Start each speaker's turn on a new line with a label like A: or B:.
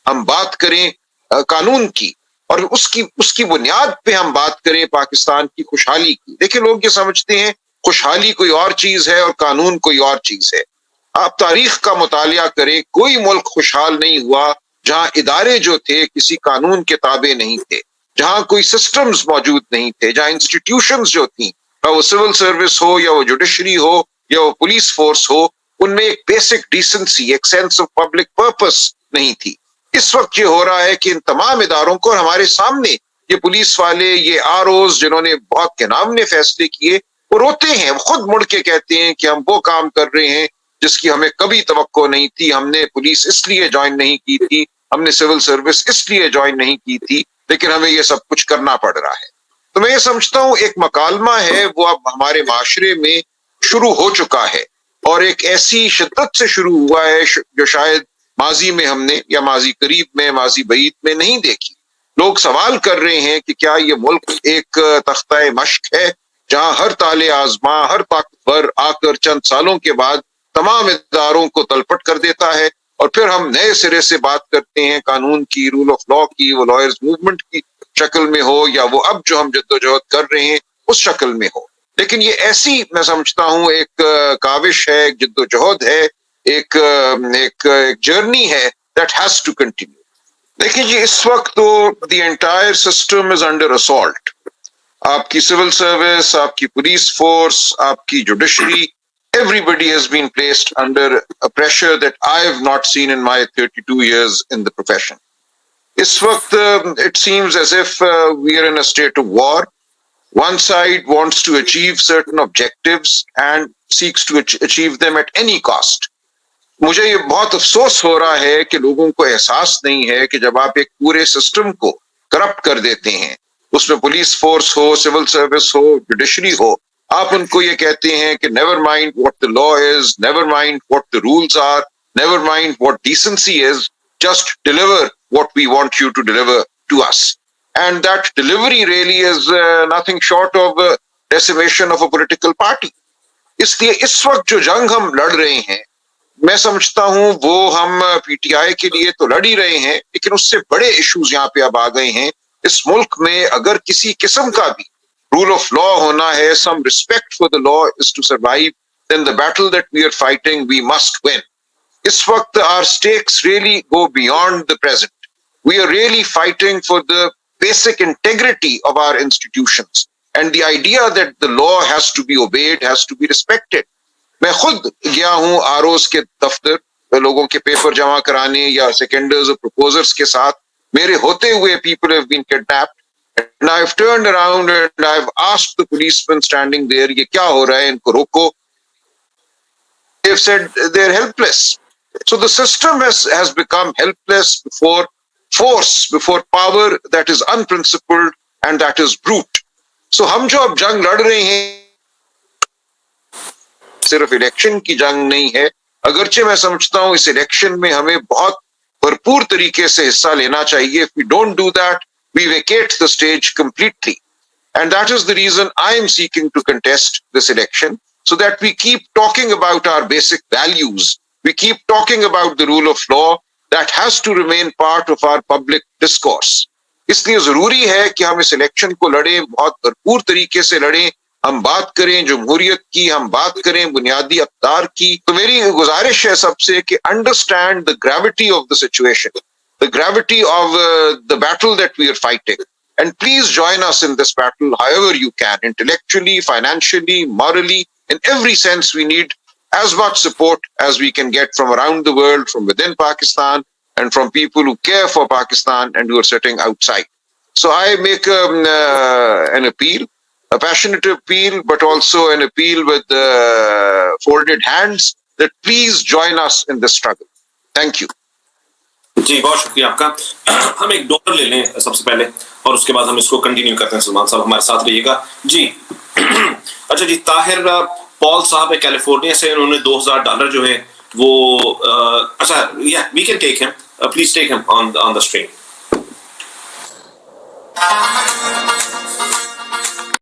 A: ہم بات کریں قانون کی، اور اس کی بنیاد پہ ہم بات کریں پاکستان کی خوشحالی کی. دیکھیں لوگ یہ سمجھتے ہیں خوشحالی کوئی اور چیز ہے اور قانون کوئی اور چیز ہے. آپ تاریخ کا مطالعہ کریں، کوئی ملک خوشحال نہیں ہوا جہاں ادارے جو تھے کسی قانون کے تابع نہیں تھے، جہاں کوئی سسٹمز موجود نہیں تھے، جہاں انسٹیٹیوشنز جو تھیں، وہ سول سروس ہو یا وہ جوڈیشری ہو یا وہ پولیس فورس ہو، ان میں ایک بیسک ڈیسنسی، ایک سینس آف پبلک پرپس نہیں تھی. اس وقت یہ ہو رہا ہے کہ ان تمام اداروں کو، اور ہمارے سامنے یہ پولیس والے، یہ ROs جنہوں نے بہت گھناؤنے فیصلے کیے، وہ روتے ہیں، وہ خود مڑ کے کہتے ہیں کہ ہم وہ کام کر رہے ہیں جس کی ہمیں کبھی توقع نہیں تھی. ہم نے پولیس اس لیے جوائن نہیں کی تھی، ہم نے سول سروس اس لیے جوائن نہیں کی تھی، لیکن ہمیں یہ سب کچھ کرنا پڑ رہا ہے. تو میں یہ سمجھتا ہوں ایک مکالمہ ہے وہ اب ہمارے معاشرے میں شروع ہو چکا ہے، اور ایک ایسی شدت سے شروع ہوا ہے جو شاید ماضی میں ہم نے، یا ماضی قریب میں، ماضی بعید میں نہیں دیکھی. لوگ سوال کر رہے ہیں کہ کیا یہ ملک ایک تختہ مشق ہے جہاں ہر طالع آزماں، ہر طاقتور آ کر چند سالوں کے بعد تمام اداروں کو تلپٹ کر دیتا ہے، اور پھر ہم نئے سرے سے بات کرتے ہیں قانون کی، رول آف لا کی، وہ لائرز موومنٹ کی شکل میں ہو، یا وہ اب جو ہم جدوجہد کر رہے ہیں اس شکل میں ہو. لیکن یہ ایسی میں سمجھتا ہوں ایک کاوش ہے، ایک جدوجہد ہے، ایک جرنی ہے that has to continue. دیکھیے جی، اس وقت تو the entire system is under assault. آپ کی سول سروس، آپ کی پولیس فورس، آپ کی judiciary, everybody has been placed under a pressure that I have not seen in my 32 years in the profession. اس وقت it seems as if we are in a state of war. One side wants to achieve certain objectives and seeks to achieve them at any cost. مجھے یہ بہت افسوس ہو رہا ہے کہ لوگوں کو احساس نہیں ہے کہ جب آپ ایک پورے سسٹم کو کرپٹ کر دیتے ہیں، اس میں پولیس فورس ہو، سول سروس ہو، جوڈیشری ہو، آپ ان کو یہ کہتے ہیں کہ never mind what the law is, never mind what the rules are, never mind what decency is, just deliver what we want you to deliver to us. And that delivery really is nothing short of decimation of a political party. اس لیے اس وقت جو جنگ ہم لڑ رہے ہیں، میں سمجھتا ہوں وہ ہم PTI کے لیے تو لڑ ہی رہے ہیں، لیکن اس سے بڑے ایشوز یہاں پہ اب آ گئے ہیں. اس ملک میں اگر کسی قسم کا بھی رول آف لا ہونا ہے، some respect for the law is to survive, then the battle that we are fighting we must win. اس وقت our stakes really go beyond the present. We are really fighting for the basic integrity of our institutions and the idea that the law has to be obeyed, has to be respected. میں خود گیا ہوں ROs کے دفتر لوگوں کے paper جمع کرانے یا سیکنڈرز اور پروپوزرز کے ساتھ، میرے ہوتے ہوئے people have been kidnapped and I've turned around and I've asked the policemen standing there یہ کیا ہو رہا ہے، ان کو روکو. They've said they're helpless. So the system has become helpless before force, before power that is unprincipled and that is brute. So ہم جو اب جنگ لڑ رہے ہیں صرف الیکشن کی جنگ نہیں ہے، اگرچہ میں سمجھتا ہوں اس الیکشن میں ہمیں بہت بھرپور طریقے سے حصہ لینا چاہیے. If we don't do that, we vacate the stage completely. And that is the reason I am seeking to contest this election, so that we keep talking about our basic values. We keep talking about the rule of law that has to remain part of our public discourse. اس لیے ضروری ہے کہ ہم اس election کو لڑیں، بہت بھرپور طریقے سے لڑیں، ہم بات کریں جمہوریت کی، ہم بات کریں بنیادی اقدار کی. تو میری گزارش ہے سب سے کہ understand the gravity of the situation, the gravity of the battle that we are fighting, and please join us in this battle however you can, intellectually, financially, morally, in every sense. We need as much support as we can get from around the world, from within Pakistan, and from people who care for Pakistan and who are sitting outside. So I make an appeal, a passionate appeal, but also an appeal with folded hands, that please join us in this struggle. Thank you.
B: جی بہت شکریہ آپ کا. ہم ایک donor لے لیں سب سے پہلے اور اس کے بعد ہم اس کو کنٹینیو کرتے ہیں. سلمان صاحب ہمارے ساتھ رہیے گا. جی اچھا جی، طاہر پال صاحب ہے کیلیفورنیا سے، انہوں نے $2,000 جو ہے وہ اچھا وی کین ٹیک ہم، پلیز ٹیک ہم آن دا اسٹریم.